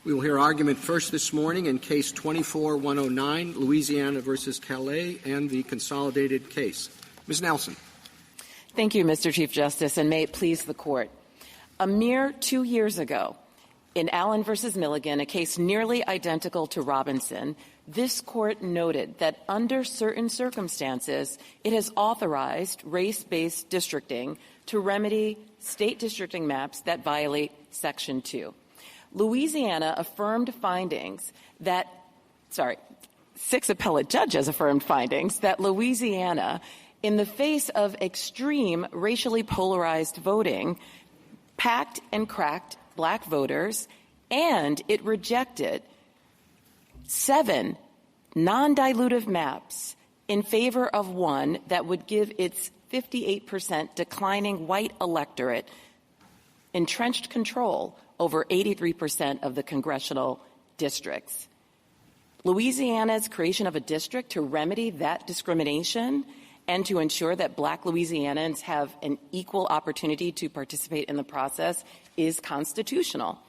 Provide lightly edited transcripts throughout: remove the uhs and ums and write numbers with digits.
We will hear argument first this morning in Case 24-109, Louisiana versus Callais, and the consolidated case. Ms. Nelson. Thank you, Mr. Chief Justice, and may it please the Court. A mere 2 years ago, in Allen versus Milligan, a case nearly identical to Robinson, this Court noted that under certain circumstances, it has authorized race-based districting to remedy state districting maps that violate Section 2. Louisiana affirmed findings that, six appellate judges affirmed findings that Louisiana, in the face of extreme racially polarized voting, packed and cracked black voters, and it rejected 7 non-dilutive maps in favor of one that would give its 58% declining white electorate entrenched control over 83% of the congressional districts. Louisiana's creation of a district to remedy that discrimination and to ensure that black Louisianans have an equal opportunity to participate in the process is constitutional.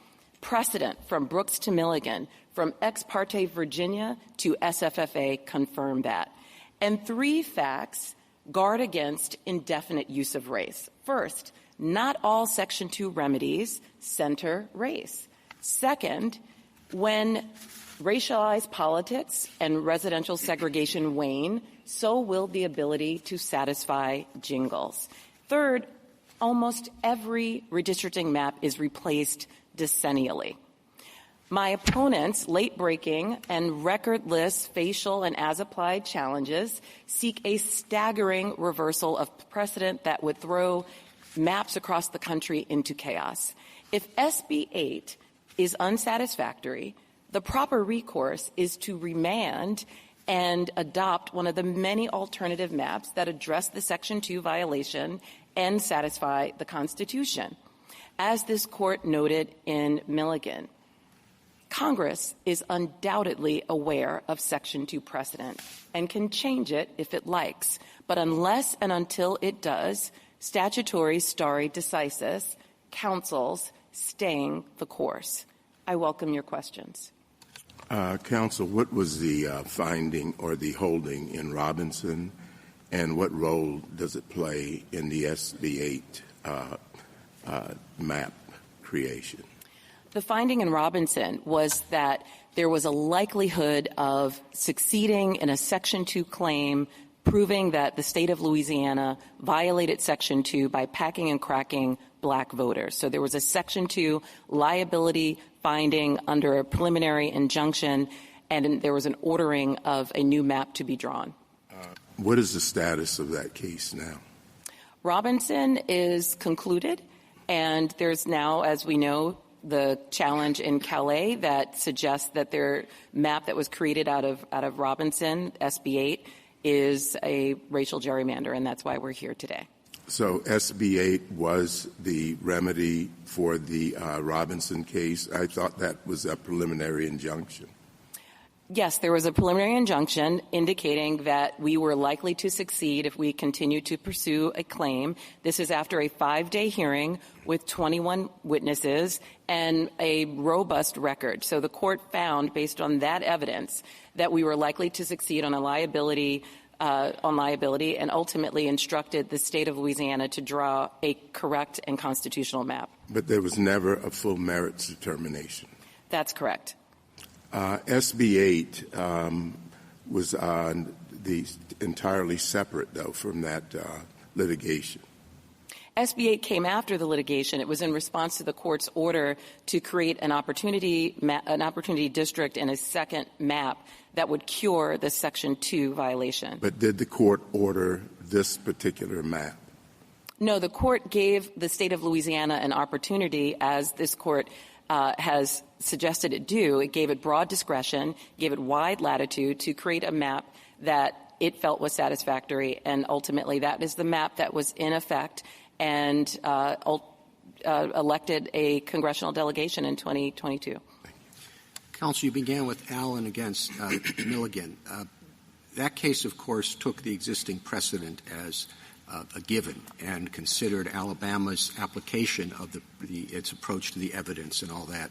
Precedent from Brooks to Milligan, from Ex parte Virginia to SFFA confirm that. And 3 facts guard against indefinite use of race. First, not all Section 2 remedies center race. Second, when racialized politics and residential segregation wane, so will the ability to satisfy jingles. Third, almost every redistricting map is replaced decennially. My opponent's late-breaking and recordless facial and as-applied challenges seek a staggering reversal of precedent that would throw maps across the country into chaos. If SB 8 is unsatisfactory, the proper recourse is to remand and adopt one of the many alternative maps that address the Section 2 violation and satisfy the Constitution. As this Court noted in Milligan, Congress is undoubtedly aware of Section 2 precedent and can change it if it likes. But unless and until it does, statutory stare decisis counsels staying the course. I welcome your questions. Counsel, what was the finding or the holding in Robinson, and what role does it play in the SB 8 map creation? The finding in Robinson was that there was a likelihood of succeeding in a Section 2 claim proving that the state of Louisiana violated Section 2 by packing and cracking black voters. So there was a Section 2 liability finding under a preliminary injunction, and there was an ordering of a new map to be drawn. What is the status of that case now? Robinson is concluded, and there's now, as we know, the challenge in Callais that suggests that their map that was created out of Robinson, SB 8, is a racial gerrymander, and that's why we're here today. So SB 8 was the remedy for the Robinson case. I thought that was a preliminary injunction. Yes, there was a preliminary injunction indicating that we were likely to succeed if we continued to pursue a claim. This is after a 5-day hearing with 21 witnesses and a robust record. So the court found, based on that evidence, that we were likely to succeed on liability and ultimately instructed the state of Louisiana to draw a correct and constitutional map. But there was never a full merits determination. That's correct. SB 8 was entirely separate, though, from that litigation. SB 8 came after the litigation. It was in response to the court's order to create an opportunity district and a second map that would cure the Section 2 violation. But did the court order this particular map? No, the court gave the state of Louisiana an opportunity, as this court has suggested it do. It gave it broad discretion, gave it wide latitude to create a map that it felt was satisfactory, and ultimately that is the map that was in effect and elected a congressional delegation in 2022. Counsel, you began with Allen against Milligan. That case, of course, took the existing precedent as a given and considered Alabama's application of its approach to the evidence and all that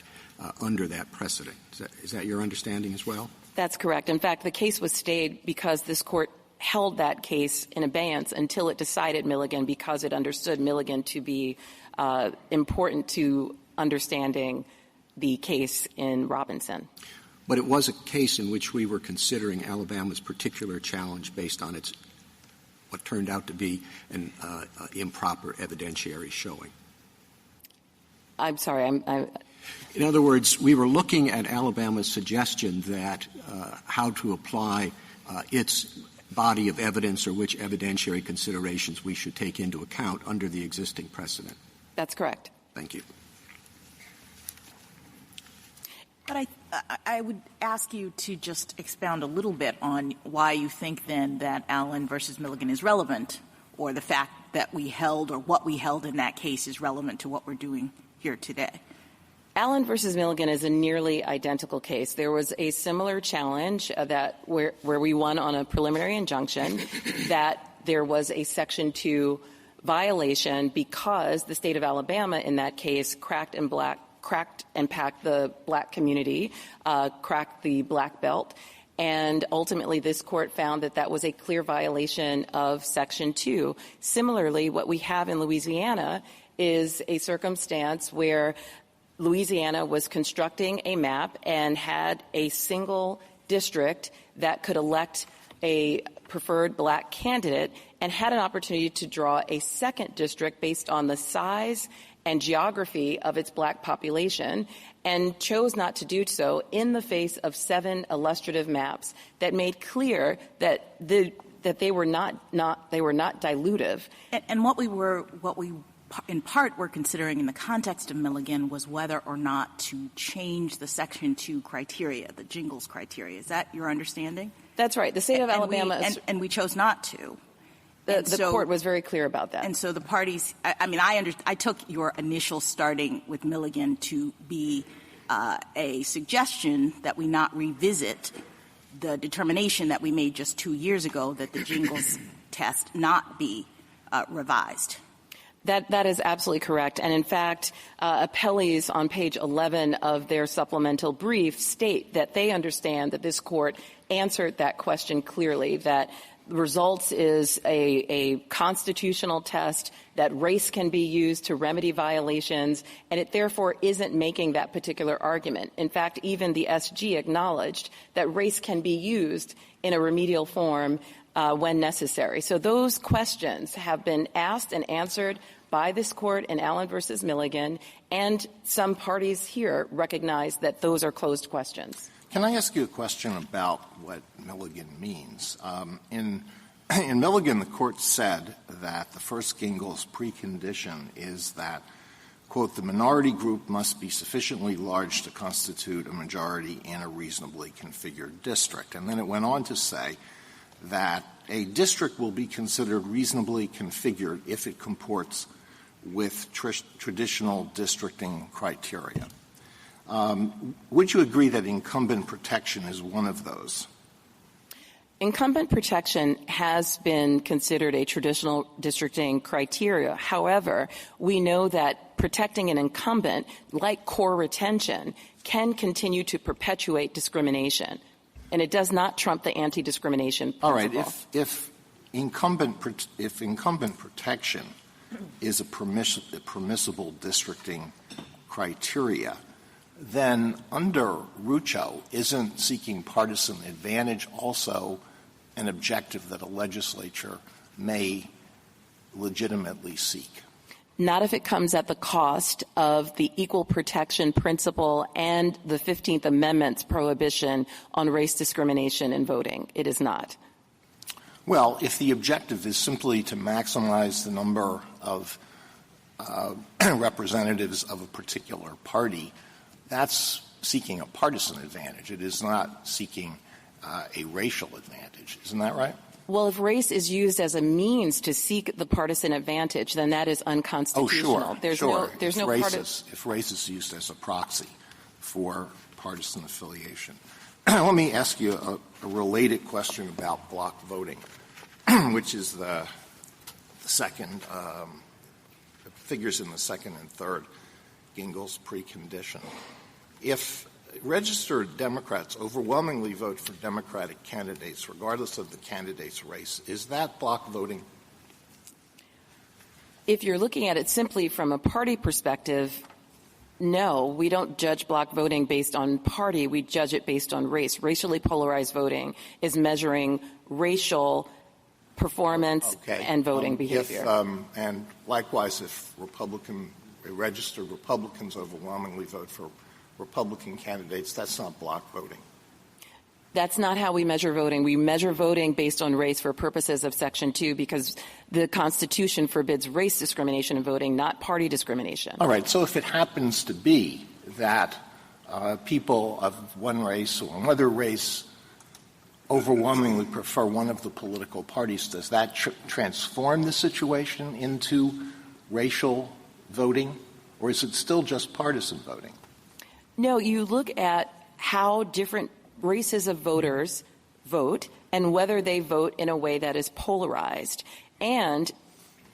under that precedent. Is that your understanding as well? That's correct. In fact, the case was stayed because this court held that case in abeyance until it decided Milligan, because it understood Milligan to be important to understanding the case in Robinson. But it was a case in which we were considering Alabama's particular challenge based on its what turned out to be an improper evidentiary showing. I'm sorry. In other words, we were looking at Alabama's suggestion that how to apply its body of evidence or which evidentiary considerations we should take into account under the existing precedent. That's correct. Thank you. But I would ask you to just expound a little bit on why you think then that Allen versus Milligan is relevant, or the fact that we held or what we held in that case is relevant to what we're doing here today. Allen versus Milligan is a nearly identical case. There was a similar challenge where we won on a preliminary injunction that there was a Section 2 violation because the state of Alabama in that case cracked and packed the black community, cracked the black belt, and ultimately this court found that that was a clear violation of Section 2. Similarly, what we have in Louisiana is a circumstance where Louisiana was constructing a map and had a single district that could elect a preferred black candidate and had an opportunity to draw a second district based on the size and geography of its black population, and chose not to do so in the face of 7 illustrative maps that made clear that they were not dilutive. And what we in part were considering in the context of Milligan was whether or not to change the Section 2 criteria, the Jingles criteria. Is that your understanding? That's right. The state of Alabama and we chose not to. The court was very clear about that. And so the parties, I took your initial starting with Milligan to be a suggestion that we not revisit the determination that we made just 2 years ago that the Jingles test not be revised. That is absolutely correct. And in fact, appellees on page 11 of their supplemental brief state that they understand that this court answered that question clearly, that results is a constitutional test, that race can be used to remedy violations, and it therefore isn't making that particular argument. In fact, even the SG acknowledged that race can be used in a remedial form when necessary. So those questions have been asked and answered by this court in Allen versus Milligan, and some parties here recognize that those are closed questions. Can I ask you a question about what Milligan means? In Milligan, the court said that the first Jingles precondition is that, quote, the minority group must be sufficiently large to constitute a majority in a reasonably configured district. And then it went on to say that a district will be considered reasonably configured if it comports with traditional districting criteria. Would you agree that incumbent protection is one of those? Incumbent protection has been considered a traditional districting criteria. However, we know that protecting an incumbent, like core retention, can continue to perpetuate discrimination. And it does not trump the anti-discrimination principle. All right. If incumbent protection is a permissible districting criteria, then under Rucho, isn't seeking partisan advantage also an objective that a legislature may legitimately seek? Not if it comes at the cost of the equal protection principle and the 15th Amendment's prohibition on race discrimination in voting. It is not. Well, if the objective is simply to maximize the number of representatives of a particular party, that's seeking a partisan advantage. It is not seeking a racial advantage. Isn't that right? Well, if race is used as a means to seek the partisan advantage, then that is unconstitutional. Oh, sure. There's no if race is used as a proxy for partisan affiliation. Let me ask you a related question about block voting, which is the second figures in the second and third Gingell's precondition. If registered Democrats overwhelmingly vote for Democratic candidates, regardless of the candidate's race, is that block voting? If you're looking at it simply from a party perspective, no, we don't judge block voting based on party. We judge it based on race. Racially polarized voting is measuring racial performance and voting behavior. And likewise, if registered Republicans overwhelmingly vote for Republican candidates, that's not block voting. That's not how we measure voting. We measure voting based on race for purposes of Section 2 because the Constitution forbids race discrimination in voting, not party discrimination. All right. So if it happens to be that people of one race or another race overwhelmingly prefer one of the political parties, does that transform the situation into racial voting, or is it still just partisan voting? No, you look at how different races of voters vote and whether they vote in a way that is polarized. And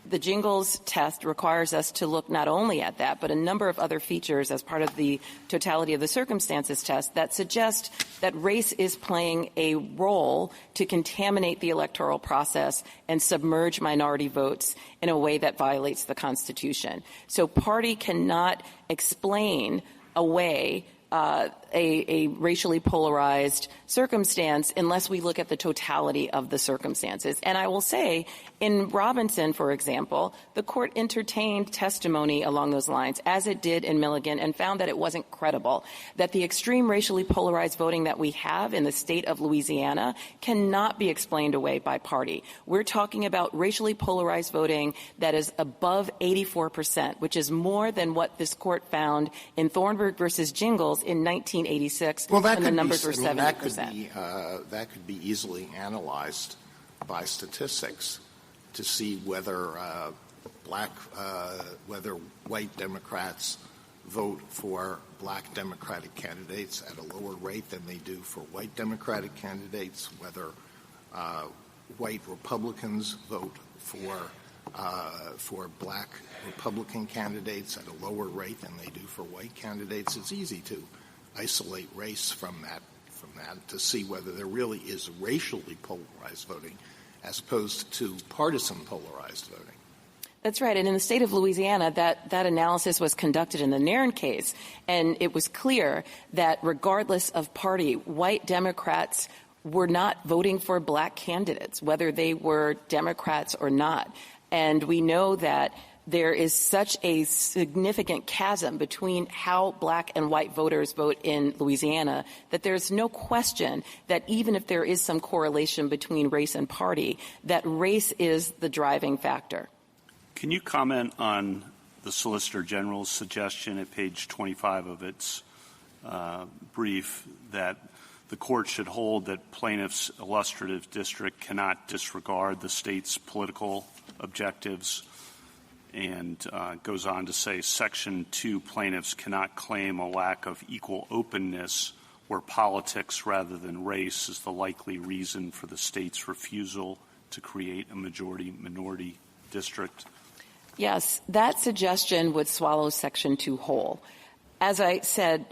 the Gingell's test requires us to look not only at that, but a number of other features as part of the totality of the circumstances test that suggest that race is playing a role to contaminate the electoral process and submerge minority votes in a way that violates the Constitution. So party cannot explain away a racially polarized circumstance unless we look at the totality of the circumstances. And I will say, in Robinson, for example, the court entertained testimony along those lines, as it did in Milligan, and found that it wasn't credible, that the extreme racially polarized voting that we have in the state of Louisiana cannot be explained away by party. We're talking about racially polarized voting that is above 84%, which is more than what this court found in Thornburg versus Gingell's in 1986, when the numbers were 70%. That could be easily analyzed by statistics to see whether whether white Democrats vote for black Democratic candidates at a lower rate than they do for white Democratic candidates, whether white Republicans vote for black Republican candidates at a lower rate than they do for white candidates. It's easy to isolate race from that to see whether there really is racially polarized voting as opposed to partisan polarized voting. That's right. And in the state of Louisiana, that analysis was conducted in the Nairn case, and it was clear that regardless of party, white Democrats were not voting for black candidates, whether they were Democrats or not. And we know that there is such a significant chasm between how black and white voters vote in Louisiana that there's no question that even if there is some correlation between race and party, that race is the driving factor. Can you comment on the Solicitor General's suggestion at page 25 of its brief that the court should hold that plaintiff's illustrative district cannot disregard the state's political objectives, and goes on to say Section 2 plaintiffs cannot claim a lack of equal openness where politics rather than race is the likely reason for the state's refusal to create a majority-minority district? Yes, that suggestion would swallow Section 2 whole. As I said,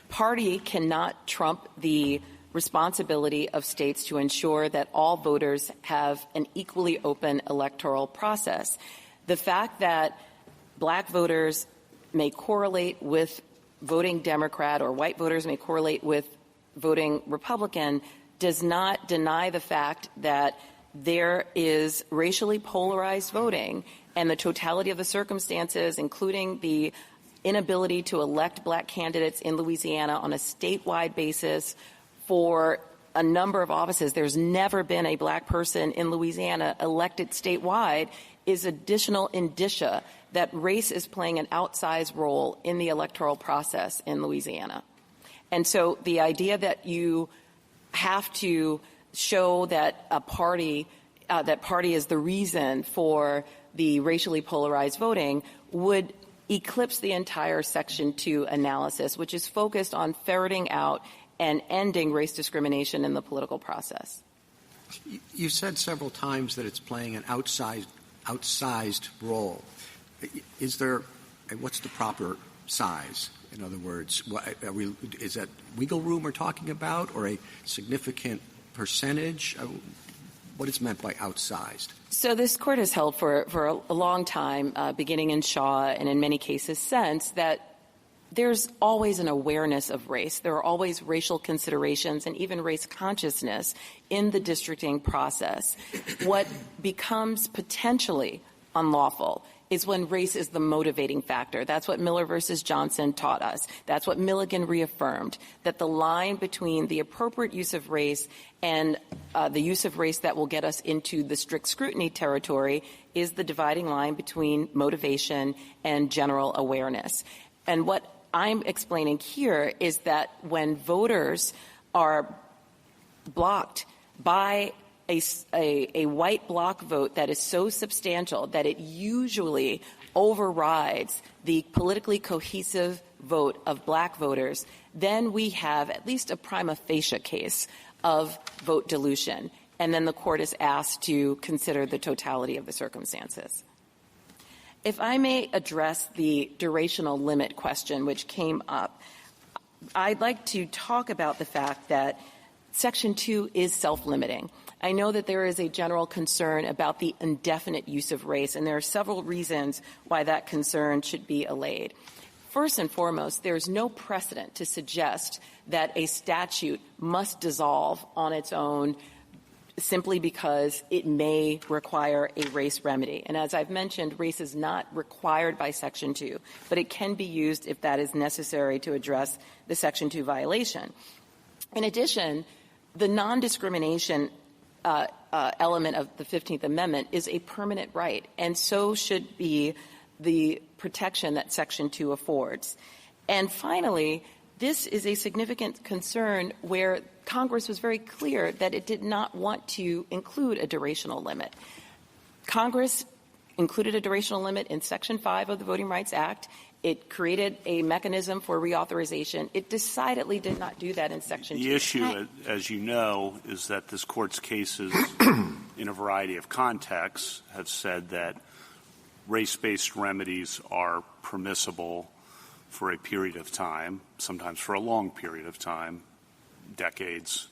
party cannot trump the responsibility of states to ensure that all voters have an equally open electoral process. The fact that black voters may correlate with voting Democrat or white voters may correlate with voting Republican does not deny the fact that there is racially polarized voting, and the totality of the circumstances, including the inability to elect black candidates in Louisiana on a statewide basis for a number of offices. There's never been a black person in Louisiana elected statewide, is additional indicia that race is playing an outsized role in the electoral process in Louisiana. And so the idea that you have to show that a party is the reason for the racially polarized voting would eclipse the entire Section 2 analysis, which is focused on ferreting out and ending race discrimination in the political process. You said several times that it's playing an outsized outsized role. Is there – what's the proper size? In other words, is that wiggle room we're talking about, or a significant percentage? What is meant by outsized? So this Court has held for a long time, beginning in Shaw and in many cases since, that there's always an awareness of race. There are always racial considerations and even race consciousness in the districting process. What becomes potentially unlawful is when race is the motivating factor. That's what Miller versus Johnson taught us. That's what Milligan reaffirmed, that the line between the appropriate use of race and the use of race that will get us into the strict scrutiny territory is the dividing line between motivation and general awareness. And what I'm explaining here is that when voters are blocked by a white bloc vote that is so substantial that it usually overrides the politically cohesive vote of black voters, then we have at least a prima facie case of vote dilution. And then the Court is asked to consider the totality of the circumstances. If I may address the durational limit question which came up, I'd like to talk about the fact that Section 2 is self-limiting. I know that there is a general concern about the indefinite use of race, and there are several reasons why that concern should be allayed. First and foremost, there's no precedent to suggest that a statute must dissolve on its own simply because it may require a race remedy. And as I've mentioned, race is not required by Section 2, but it can be used if that is necessary to address the Section 2 violation. In addition, the non-discrimination element of the 15th Amendment is a permanent right, and so should be the protection that Section 2 affords. And finally, this is a significant concern where Congress was very clear that it did not want to include a durational limit. Congress included a durational limit in Section 5 of the Voting Rights Act. It created a mechanism for reauthorization. It decidedly did not do that in Section 2. The issue, as you know, is that this Court's cases in a variety of contexts have said that race-based remedies are permissible for a period of time, sometimes for a long period of time, decades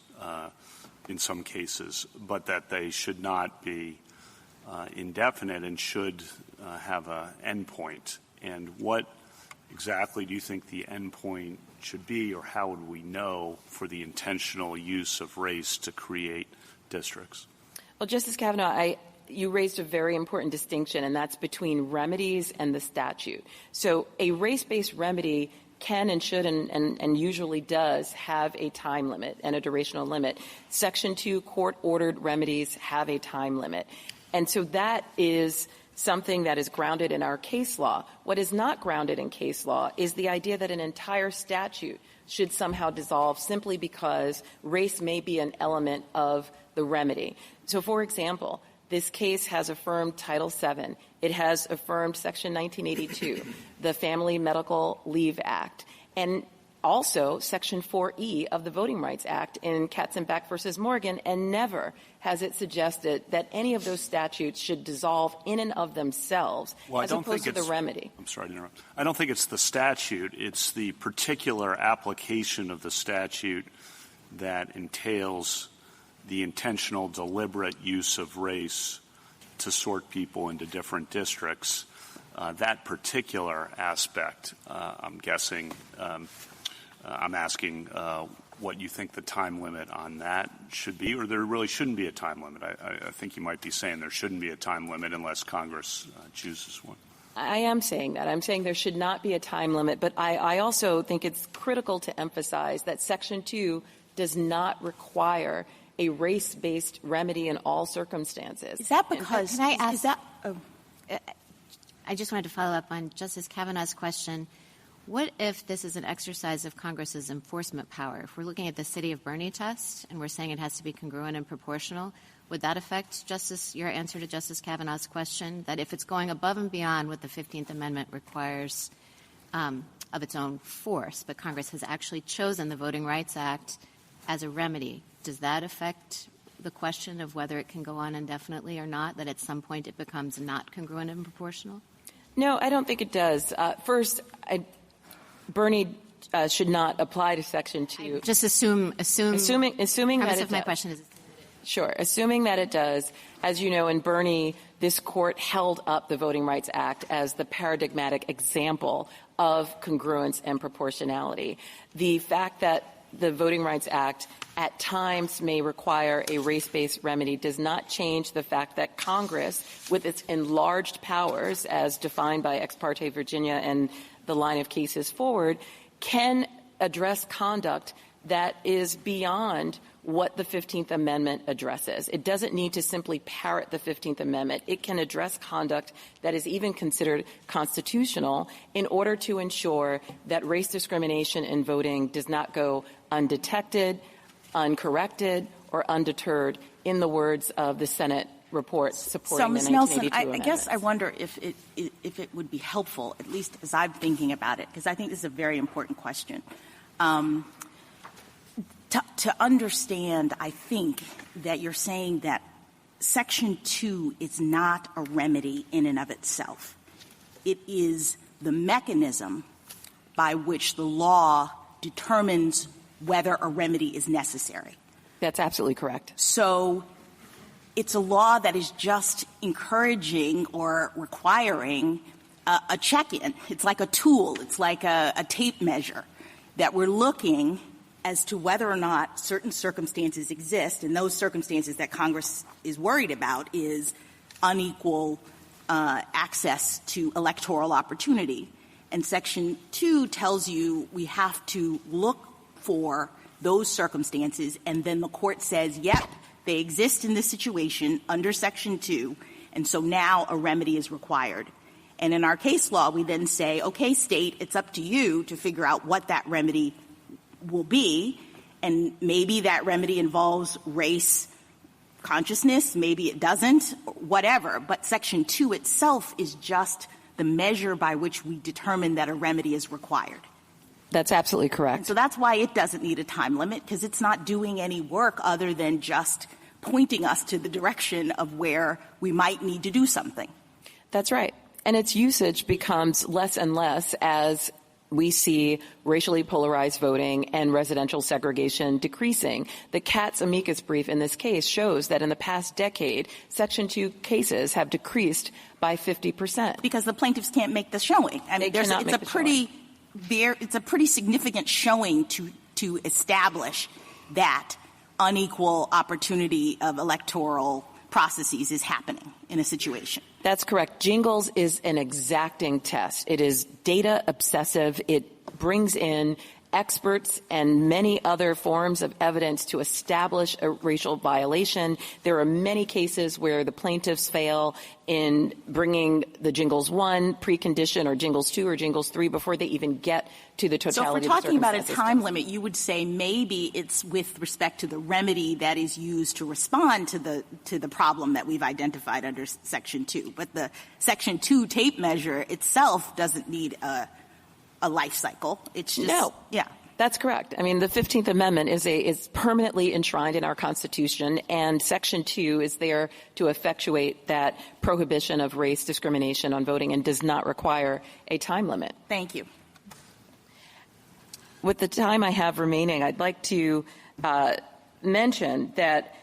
in some cases, but that they should not be indefinite and should have an endpoint. And what exactly do you think the endpoint should be, or how would we know for the intentional use of race to create districts? Well, Justice Kavanaugh, you raised a very important distinction, and that's between remedies and the statute. So a race-based remedy can and should and usually does have a time limit and a durational limit. Section 2 court-ordered remedies have a time limit. And so that is something that is grounded in our case law. What is not grounded in case law is the idea that an entire statute should somehow dissolve simply because race may be an element of the remedy. So, for example, this case has affirmed Title VII. It has affirmed Section 1982, the Family Medical Leave Act, and also Section 4E of the Voting Rights Act in Katzenbach versus Morgan, and never has it suggested that any of those statutes should dissolve in and of themselves as opposed to the remedy. I'm sorry to interrupt. I don't think it's the statute. It's the particular application of the statute that entails the intentional, deliberate use of race to sort people into different districts. That particular aspect, I'm guessing, I'm asking what you think the time limit on that should be, or there really shouldn't be a time limit. I think you might be saying there shouldn't be a time limit unless Congress chooses one. I am saying that. I'm saying there should not be a time limit, but I also think it's critical to emphasize that Section 2 does not require a race-based remedy in all circumstances. Is that because – Can I ask – I just wanted to follow up on Justice Kavanaugh's question. What if this is an exercise of Congress's enforcement power? If we're looking at the City of Bernie test and we're saying it has to be congruent and proportional, would that affect your answer to Justice Kavanaugh's question, that if it's going above and beyond what the 15th Amendment requires of its own force, but Congress has actually chosen the Voting Rights Act as a remedy, does that affect the question of whether it can go on indefinitely or not, that at some point it becomes not congruent and proportional? No, I don't think it does. First, Bernie should not apply to Section 2. Just assuming that it my does. question is. Sure. Assuming that it does, as you know, in Bernie, this court held up the Voting Rights Act as the paradigmatic example of congruence and proportionality. The fact that the Voting Rights Act at times may require a race-based remedy does not change the fact that Congress, with its enlarged powers as defined by Ex parte Virginia and the line of cases forward, can address conduct that is beyond what the 15th Amendment addresses. It doesn't need to simply parrot the 15th Amendment. It can address conduct that is even considered constitutional in order to ensure that race discrimination in voting does not go undetected, uncorrected, or undeterred, in the words of the Senate report supporting the 1982 Nelson, I amendments. guess I wonder if it would be helpful, at least as I'm thinking about it, because I think this is a very important question. To understand, I think, that you're saying that Section 2 is not a remedy in and of itself. It is the mechanism by which the law determines whether a remedy is necessary. That's absolutely correct. So it's a law that is just encouraging or requiring a check-in. It's like a tool. It's like a tape measure that we're looking as to whether or not certain circumstances exist, and those circumstances that Congress is worried about is unequal access to electoral opportunity. And Section 2 tells you we have to look for those circumstances, and then the court says, yep, they exist in this situation under Section 2, and so now a remedy is required. And in our case law, we then say, okay, state, it's up to you to figure out what that remedy will be, and maybe that remedy involves race consciousness, maybe it doesn't, whatever. But Section 2 itself is just the measure by which we determine that a remedy is required. That's absolutely correct. And so that's why it doesn't need a time limit, because it's not doing any work other than just pointing us to the direction of where we might need to do something. That's right. And its usage becomes less and less as we see racially polarized voting and residential segregation decreasing. The Katz amicus brief in this case shows that in the past decade, Section 2 cases have decreased by 50%. Because the plaintiffs can't make the showing. I mean, it's a pretty significant showing to establish that unequal opportunity of electoral processes is happening in a situation. That's correct. Jingles is an exacting test. It is data obsessive. It brings in experts and many other forms of evidence to establish a racial violation. There are many cases where the plaintiffs fail in bringing the Jingles 1 precondition or Jingles 2 or Jingles 3 before they even get to the totality of the circumstances. So if we're talking about a time limit, you would say maybe it's with respect to the remedy that is used to respond to the problem that we've identified under Section 2. But the Section 2 tape measure itself doesn't need a life cycle. It's just no. Yeah. That's correct. I mean, the 15th Amendment is permanently enshrined in our Constitution, and Section 2 is there to effectuate that prohibition of race discrimination on voting and does not require a time limit. Thank you. With the time I have remaining, I'd like to mention that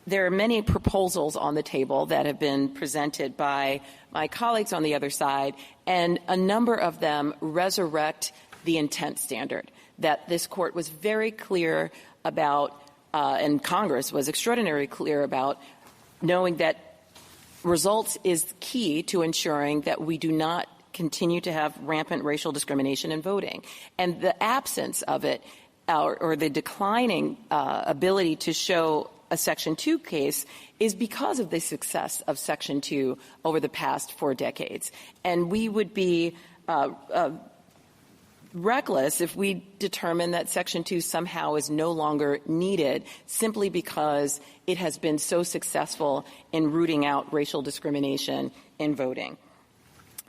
there are many proposals on the table that have been presented by my colleagues on the other side, and a number of them resurrect the intent standard that this court was very clear about, and Congress was extraordinarily clear about, knowing that results is key to ensuring that we do not continue to have rampant racial discrimination in voting. And the absence of it, or the declining ability to show a Section 2 case, is because of the success of Section 2 over the past 4 decades. And we would be reckless if we determine that Section 2 somehow is no longer needed simply because it has been so successful in rooting out racial discrimination in voting.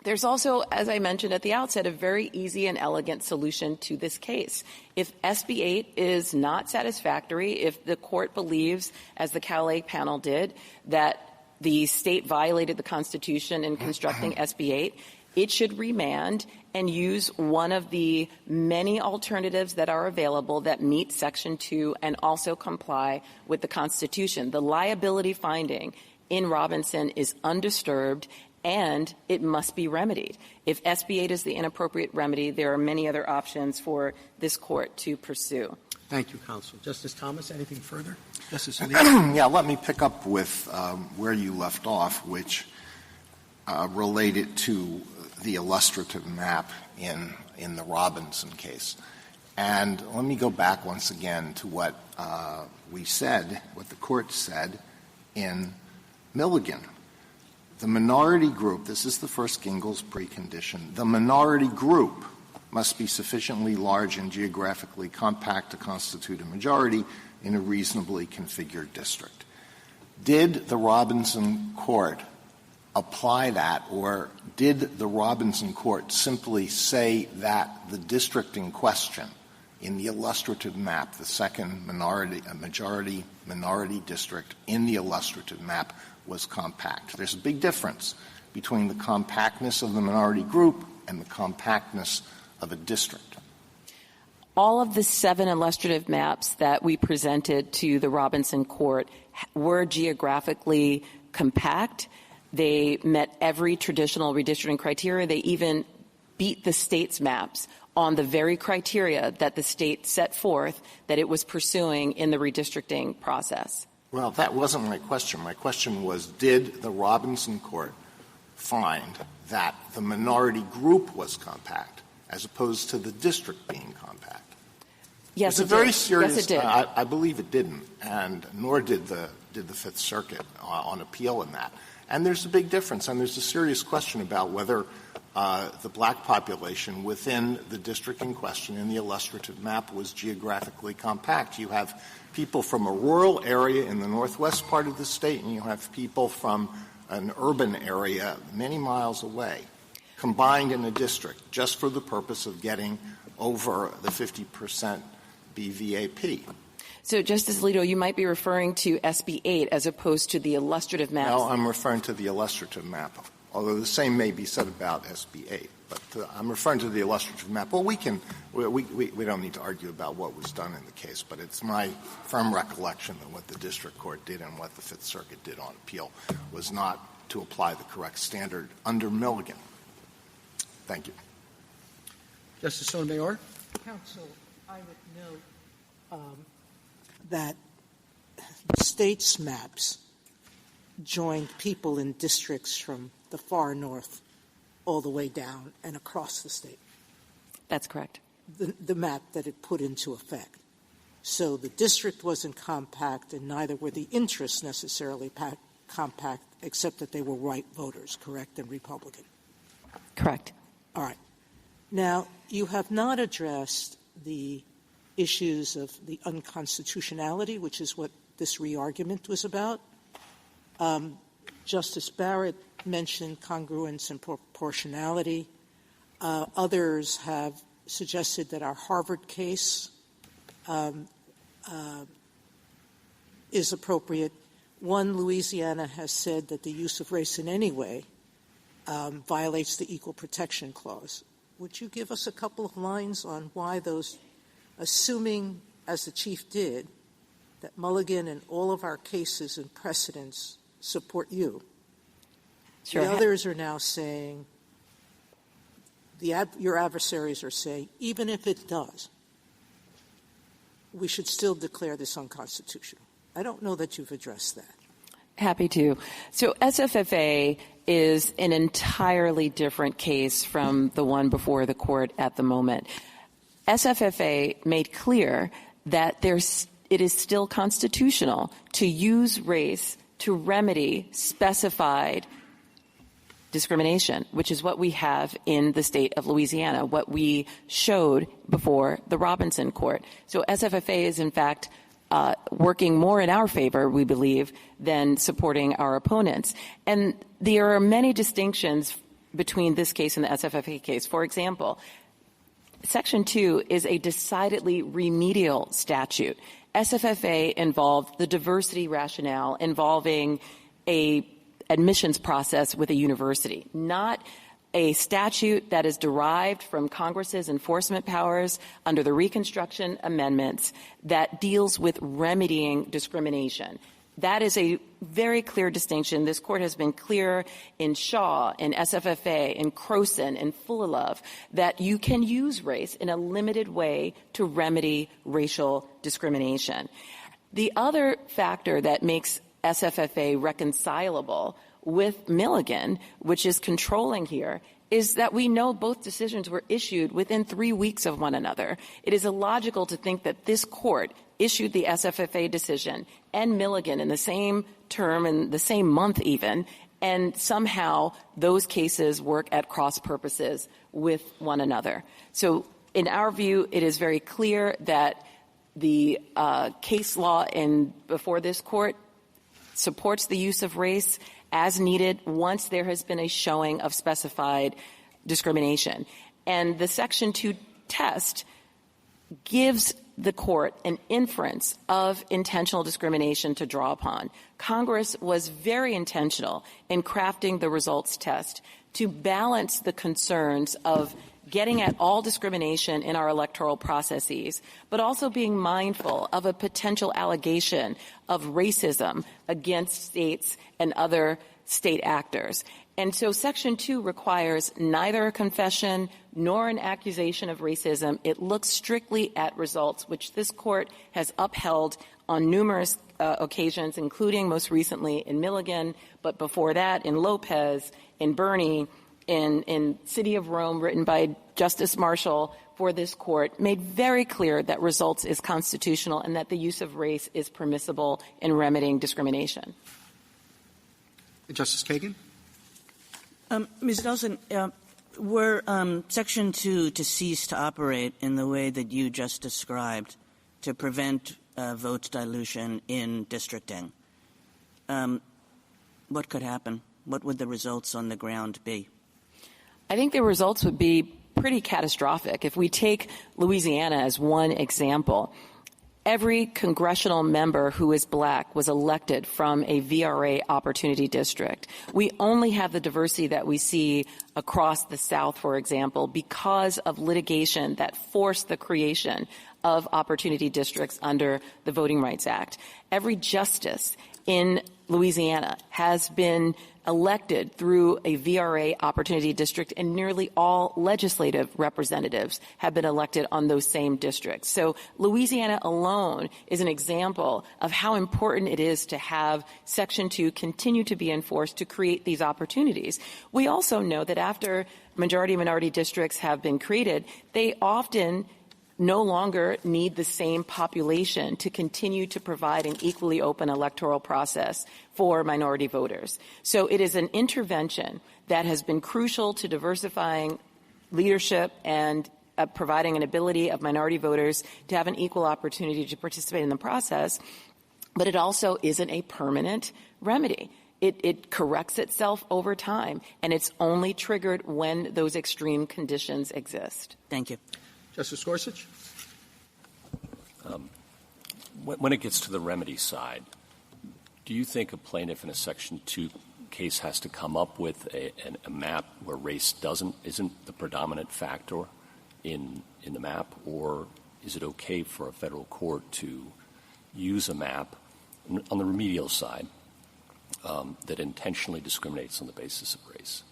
There's also, as I mentioned at the outset, a very easy and elegant solution to this case. If SB 8 is not satisfactory, if the court believes, as the Callais panel did, that the state violated the Constitution in constructing SB 8, it should remand and use one of the many alternatives that are available that meet Section 2 and also comply with the Constitution. The liability finding in Robinson is undisturbed, and it must be remedied. If SB 8 is the inappropriate remedy, there are many other options for this court to pursue. Thank you, counsel. Justice Thomas, anything further? Justice Alito? Yeah, let me pick up with where you left off, which related to the illustrative map in the Robinson case. And let me go back once again to what we said, what the court said in Milligan. The minority group, this is the first Gingell's precondition, the minority group must be sufficiently large and geographically compact to constitute a majority in a reasonably configured district. Did the Robinson court apply that, or did the Robinson court simply say that the district in question in the illustrative map, the second majority minority district in the illustrative map, was compact? There's a big difference between the compactness of the minority group and the compactness of a district. All of the 7 illustrative maps that we presented to the Robinson court were geographically compact. They met every traditional redistricting criteria. They even beat the state's maps on the very criteria that the state set forth that it was pursuing in the redistricting process. Well, that wasn't my question. My question was, did the Robinson court find that the minority group was compact as opposed to the district being compact? Yes, it's a very serious. Yes, it did. I believe it didn't, and nor did the Fifth Circuit on appeal in that. And there's a big difference, and there's a serious question about whether the black population within the district in question in the illustrative map was geographically compact. You have people from a rural area in the northwest part of the state, and you have people from an urban area many miles away, combined in a district just for the purpose of getting over the 50% BVAP. So, Justice Alito, you might be referring to SB 8 as opposed to the illustrative maps. No, I'm referring to the illustrative map, although the same may be said about SB 8. But I'm referring to the illustrative map. Well, we don't need to argue about what was done in the case, but it's my firm recollection that what the district court did and what the Fifth Circuit did on appeal was not to apply the correct standard under Milligan. Thank you. Justice Sotomayor? Counsel, I would note that the state's maps joined people in districts from the far north all the way down and across the state. That's correct. The map that it put into effect. So the district wasn't compact, and neither were the interests necessarily compact, except that they were white voters, correct, and Republican. Correct. All right. Now, you have not addressed the issues of the unconstitutionality, which is what this re-argument was about. Justice Barrett mentioned congruence and proportionality. Others have suggested that our Harvard case is appropriate. One, Louisiana has said that the use of race in any way violates the Equal Protection Clause. Would you give us a couple of lines on why those, assuming, as the Chief did, that Mulligan and all of our cases and precedents support you? Sure. The others are now saying, your adversaries are saying, even if it does, we should still declare this unconstitutional. I don't know that you've addressed that. Happy to. So SFFA is an entirely different case from the one before the court at the moment. SFFA made clear that it is still constitutional to use race to remedy specified discrimination, which is what we have in the state of Louisiana, what we showed before the Robinson court. So SFFA is, in fact, working more in our favor, we believe, than supporting our opponents. And there are many distinctions between this case and the SFFA case. For example, Section 2 is a decidedly remedial statute. SFFA involved the diversity rationale involving a admissions process with a university, not a statute that is derived from Congress's enforcement powers under the Reconstruction Amendments that deals with remedying discrimination. That is a very clear distinction. This Court has been clear in Shaw, in SFFA, in Croson, in Fullalove, that you can use race in a limited way to remedy racial discrimination. The other factor that makes SFFA reconcilable with Milligan, which is controlling here, is that we know both decisions were issued within 3 weeks of one another. It is illogical to think that this Court issued the SFFA decision and Milligan in the same term, in the same month even, and somehow those cases work at cross purposes with one another. So in our view, it is very clear that the case law before this Court supports the use of race as needed once there has been a showing of specified discrimination. And the Section 2 test gives the Court an inference of intentional discrimination to draw upon. Congress was very intentional in crafting the results test to balance the concerns of getting at all discrimination in our electoral processes, but also being mindful of a potential allegation of racism against states and other state actors. And so Section 2 requires neither a confession nor an accusation of racism. It looks strictly at results, which this Court has upheld on numerous occasions, including most recently in Milligan, but before that in Lopez, in Birney, in City of Rome, written by Justice Marshall for this Court, made very clear that results is constitutional and that the use of race is permissible in remedying discrimination. Justice Kagan? Ms. Nelson, were Section 2 to cease to operate in the way that you just described to prevent vote dilution in districting, what could happen? What would the results on the ground be? I think the results would be pretty catastrophic. If we take Louisiana as one example, every congressional member who is black was elected from a VRA opportunity district. We only have the diversity that we see across the South, for example, because of litigation that forced the creation of opportunity districts under the Voting Rights Act. Every justice in Louisiana has been elected through a VRA opportunity district, and nearly all legislative representatives have been elected on those same districts. So Louisiana alone is an example of how important it is to have Section 2 continue to be enforced to create these opportunities. We also know that after majority-minority districts have been created, they often no longer need the same population to continue to provide an equally open electoral process for minority voters. So it is an intervention that has been crucial to diversifying leadership and providing an ability of minority voters to have an equal opportunity to participate in the process, but it also isn't a permanent remedy. It corrects itself over time, and it's only triggered when those extreme conditions exist. Thank you. Justice Gorsuch? When it gets to the remedy side, do you think a plaintiff in a Section 2 case has to come up with a map where race isn't the predominant factor in the map, or is it okay for a federal court to use a map on the remedial side that intentionally discriminates on the basis of race?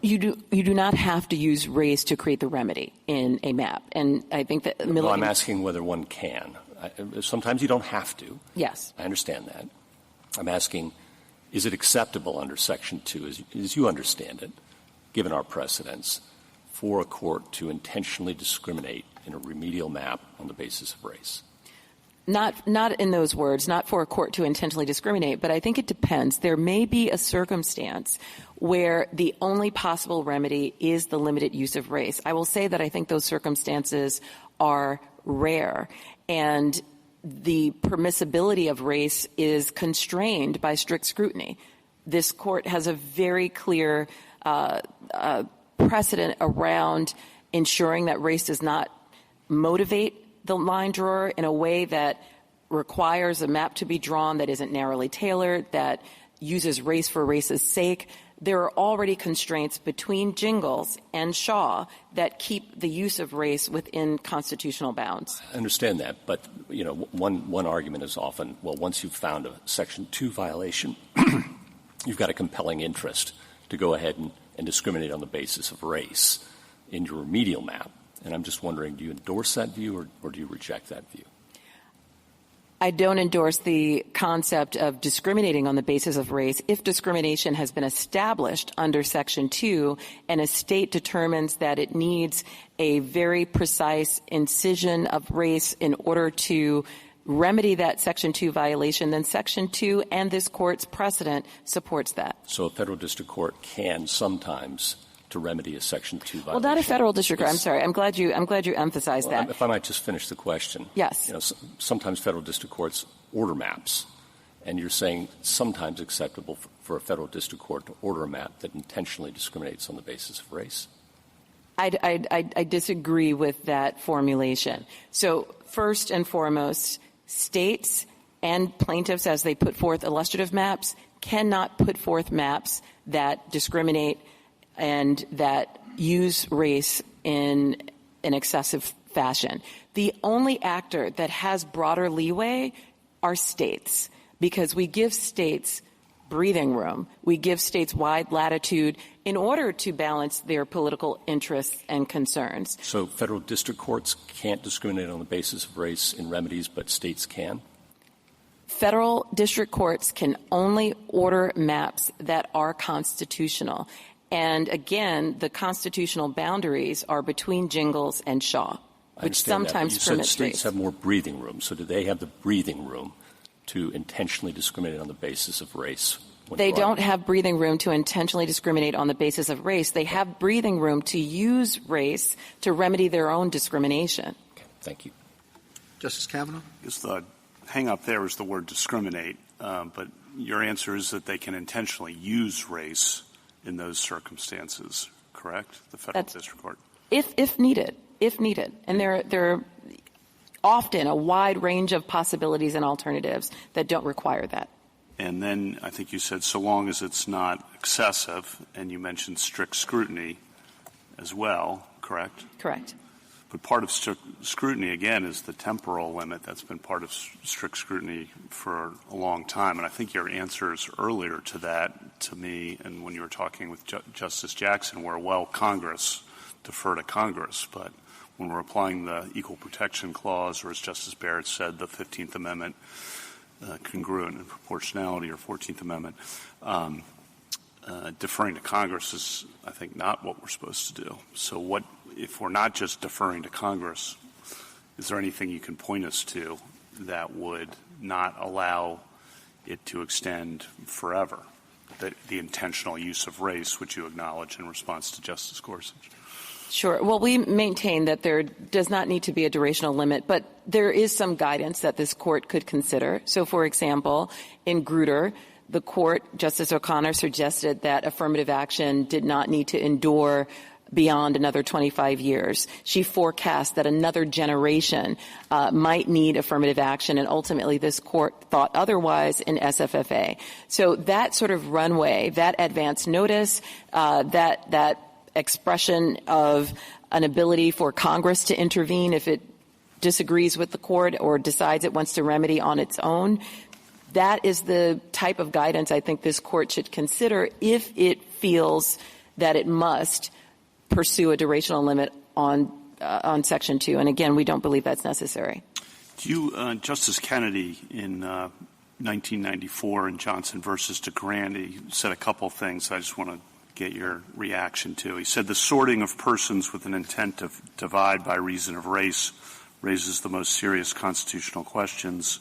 You do not have to use race to create the remedy in a map. And I think that No, I'm asking whether one can. Sometimes you don't have to. Yes. I understand that. I'm asking, is it acceptable under Section 2, as you understand it, given our precedents, for a court to intentionally discriminate in a remedial map on the basis of race? Not in those words, not for a court to intentionally discriminate, but I think it depends. There may be a circumstance where the only possible remedy is the limited use of race. I will say that I think those circumstances are rare, and the permissibility of race is constrained by strict scrutiny. This court has a very clear precedent around ensuring that race does not motivate the line drawer in a way that requires a map to be drawn that isn't narrowly tailored, that uses race for race's sake. There are already constraints between Jingles and Shaw that keep the use of race within constitutional bounds. I understand that, but one argument is often, well, once you've found a Section 2 violation, you've got a compelling interest to go ahead and discriminate on the basis of race in your remedial map. And I'm just wondering, do you endorse that view or do you reject that view? I don't endorse the concept of discriminating on the basis of race if discrimination has been established under Section 2 and a state determines that it needs a very precise incision of race in order to remedy that Section 2 violation, then Section 2 and this court's precedent supports that. So a federal district court can sometimes to remedy a Section 2 violation. Well, not a federal district court. I'm sorry. I'm glad you emphasized that. If I might just finish the question. Yes. Sometimes federal district courts order maps, and you're saying sometimes acceptable for a federal district court to order a map that intentionally discriminates on the basis of race. I disagree with that formulation. So first and foremost, states and plaintiffs, as they put forth illustrative maps, cannot put forth maps that discriminate and that use race in an excessive fashion. The only actor that has broader leeway are states, because we give states breathing room. We give states wide latitude in order to balance their political interests and concerns. So federal district courts can't discriminate on the basis of race in remedies, but states can? Federal district courts can only order maps that are constitutional. And again, the constitutional boundaries are between Jingles and Shaw, which sometimes permits states race. have more breathing room. So do they have the breathing room to intentionally discriminate on the basis of race? They don't have breathing room to intentionally discriminate on the basis of race. They have breathing room to use race to remedy their own discrimination. Okay, thank you. Justice Kavanaugh? The hang-up there is the word discriminate, but your answer is that they can intentionally use race in those circumstances, correct? The federal district court. If needed. And there are often a wide range of possibilities and alternatives that don't require that. And then I think you said so long as it's not excessive, and you mentioned strict scrutiny as well, correct? Correct. But part of strict scrutiny, again, is the temporal limit. That's been part of strict scrutiny for a long time. And I think your answers earlier to that, to me, and when you were talking with Justice Jackson, were, well, Congress, defer to Congress. But when we're applying the Equal Protection Clause, or as Justice Barrett said, the 15th Amendment, congruent in proportionality, or 14th Amendment, deferring to Congress is, I think, not what we're supposed to do. So if we're not just deferring to Congress, is there anything you can point us to that would not allow it to extend forever, the intentional use of race, which you acknowledge in response to Justice Gorsuch? Sure. Well, we maintain that there does not need to be a durational limit, but there is some guidance that this court could consider. So, for example, in Grutter, the court, Justice O'Connor, suggested that affirmative action did not need to endure beyond another 25 years. She forecast that another generation might need affirmative action, and ultimately this court thought otherwise in SFFA. So that sort of runway, that advance notice, that expression of an ability for Congress to intervene if it disagrees with the court or decides it wants to remedy on its own, that is the type of guidance I think this court should consider if it feels that it must pursue a durational limit on Section 2. And again, we don't believe that's necessary. Justice Kennedy in 1994 in Johnson versus DeGrand, he said a couple of things I just want to get your reaction to. He said the sorting of persons with an intent to divide by reason of race raises the most serious constitutional questions.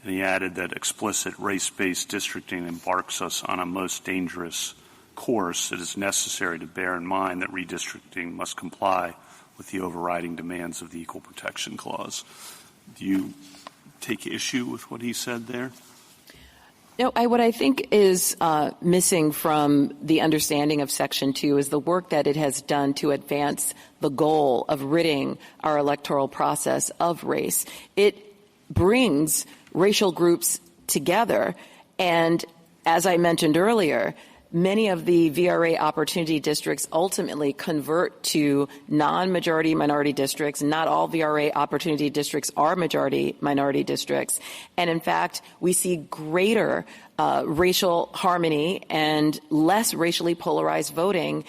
And he added that explicit race-based districting embarks us on a most dangerous course. It is necessary to bear in mind that redistricting must comply with the overriding demands of the Equal Protection Clause. Do you take issue with what he said there? No, what I think is missing from the understanding of Section 2 is the work that it has done to advance the goal of ridding our electoral process of race. It brings racial groups together, and as I mentioned earlier, many of the VRA opportunity districts ultimately convert to non-majority minority districts. Not all VRA opportunity districts are majority minority districts. And in fact, we see greater racial harmony and less racially polarized voting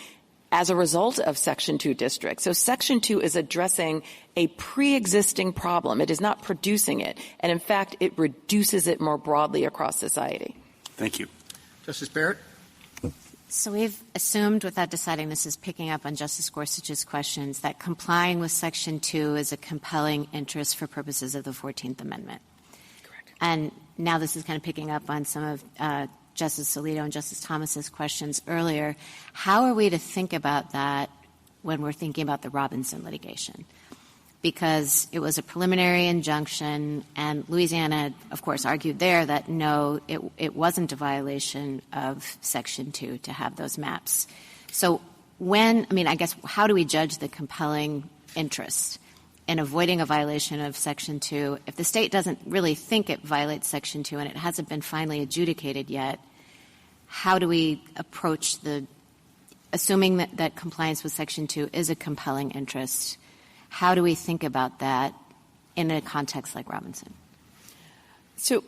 as a result of Section 2 districts. So Section 2 is addressing a pre-existing problem. It is not producing it. And in fact, it reduces it more broadly across society. Thank you. Justice Barrett? So we've assumed, without deciding this is picking up on Justice Gorsuch's questions, that complying with Section 2 is a compelling interest for purposes of the 14th Amendment. Correct. And now this is kind of picking up on some of Justice Alito and Justice Thomas's questions earlier. How are we to think about that when we're thinking about the Robinson litigation? Because it was a preliminary injunction, and Louisiana, of course, argued there that no, it wasn't a violation of Section 2 to have those maps. So how do we judge the compelling interest in avoiding a violation of Section 2? If the state doesn't really think it violates Section 2 and it hasn't been finally adjudicated yet, how do we approach assuming that compliance with Section 2 is a compelling interest? How do we think about that in a context like Robinson? So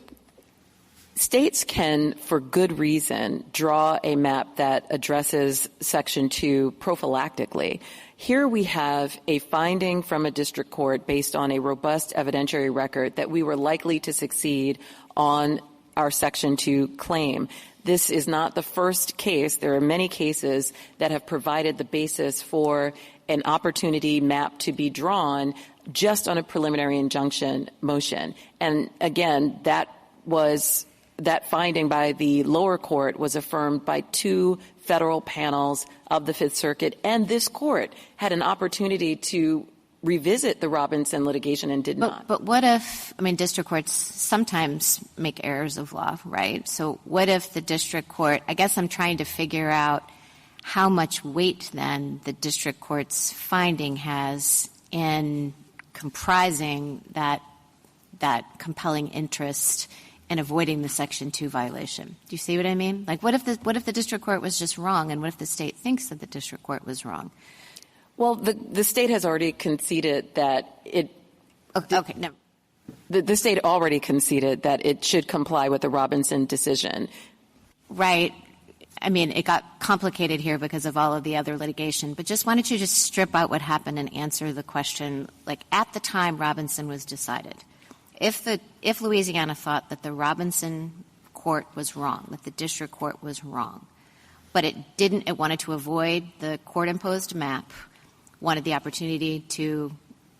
states can, for good reason, draw a map that addresses Section 2 prophylactically. Here we have a finding from a district court based on a robust evidentiary record that we were likely to succeed on our Section 2 claim. This is not the first case. There are many cases that have provided the basis for an opportunity map to be drawn just on a preliminary injunction motion. And again, that finding by the lower court was affirmed by 2 federal panels of the Fifth Circuit, and this court had an opportunity to revisit the Robinson litigation and did not. But what if, district courts sometimes make errors of law, right? So what if the district court, I guess I'm trying to figure out how much weight then the district court's finding has in comprising that compelling interest in avoiding the Section 2 violation. Do you see what I mean? Like, what if the district court was just wrong, and what if the state thinks that the district court was wrong? Well, the state has already conceded that it. Okay, no. The state already conceded that it should comply with the Robinson decision. Right. It got complicated here because of all of the other litigation, but why don't you just strip out what happened and answer the question, like, at the time Robinson was decided. If Louisiana thought that the Robinson court was wrong, that the district court was wrong, but it wanted to avoid the court-imposed map, wanted the opportunity to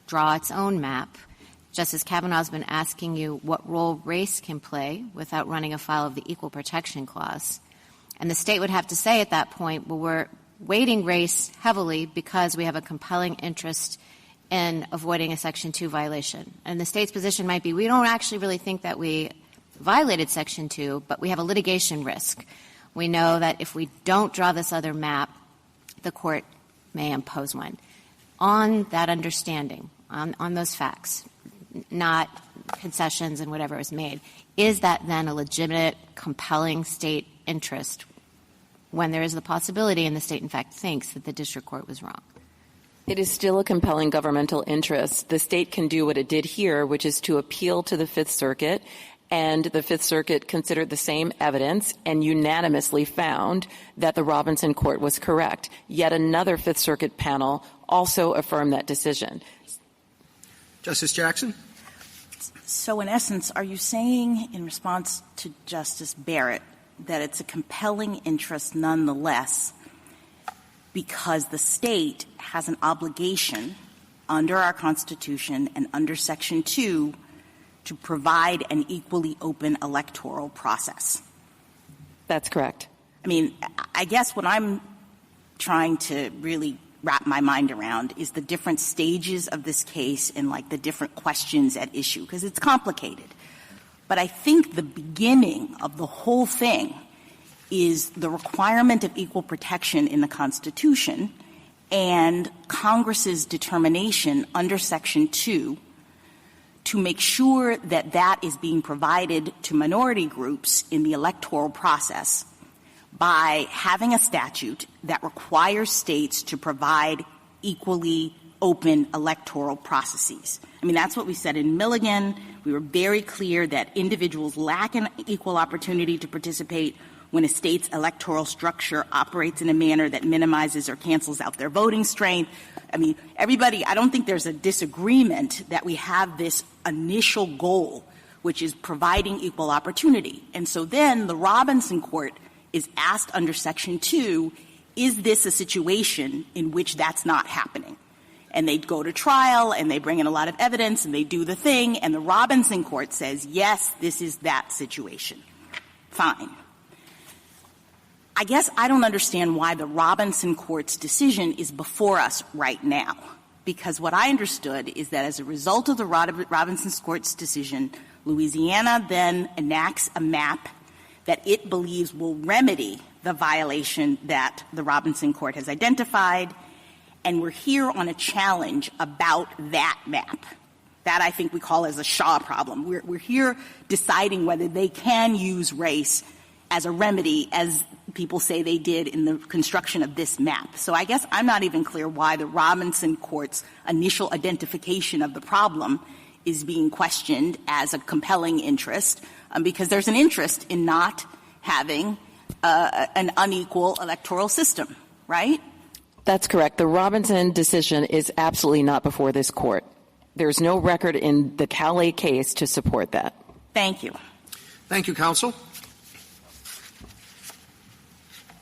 draw its own map. Justice Kavanaugh's been asking you what role race can play without running afoul of the Equal Protection Clause. And the state would have to say at that point, well, we're weighting race heavily because we have a compelling interest in avoiding a Section 2 violation. And the state's position might be, we don't actually really think that we violated Section 2, but we have a litigation risk. We know that if we don't draw this other map, the court may impose one. On that understanding, on those facts, not concessions and whatever is made, is that then a legitimate, compelling state interest when there is the possibility and the state, in fact, thinks that the district court was wrong? It is still a compelling governmental interest. The state can do what it did here, which is to appeal to the Fifth Circuit, and the Fifth Circuit considered the same evidence and unanimously found that the Robinson court was correct. Yet another Fifth Circuit panel also affirmed that decision. Justice Jackson? So in essence, are you saying in response to Justice Barrett that it's a compelling interest nonetheless because the state has an obligation under our Constitution and under Section 2 to provide an equally open electoral process? That's correct. I guess what I'm trying to really wrap my mind around is the different stages of this case and, like, the different questions at issue, because it's complicated. But I think the beginning of the whole thing is the requirement of equal protection in the Constitution and Congress's determination under Section 2 to make sure that that is being provided to minority groups in the electoral process by having a statute that requires states to provide equally open electoral processes. I mean, that's what we said in Milligan. We were very clear that individuals lack an equal opportunity to participate when a state's electoral structure operates in a manner that minimizes or cancels out their voting strength. I mean, everybody, I don't think there's a disagreement that we have this initial goal, which is providing equal opportunity. And so then the Robinson Court is asked under Section 2, is this a situation in which that's not happening? And they go to trial, and they bring in a lot of evidence, and they do the thing, and the Robinson Court says, yes, this is that situation. Fine. I guess I don't understand why the Robinson Court's decision is before us right now, because what I understood is that as a result of the Robinson Court's decision, Louisiana then enacts a map that it believes will remedy the violation that the Robinson Court has identified, and we're here on a challenge about that map. That I think we call as a Shaw problem. We're here deciding whether they can use race as a remedy, as people say they did in the construction of this map. So I guess I'm not even clear why the Robinson Court's initial identification of the problem is being questioned as a compelling interest, because there's an interest in not having an unequal electoral system, right? That's correct. The Robinson decision is absolutely not before this court. There's no record in the Callais case to support that. Thank you. Thank you, counsel.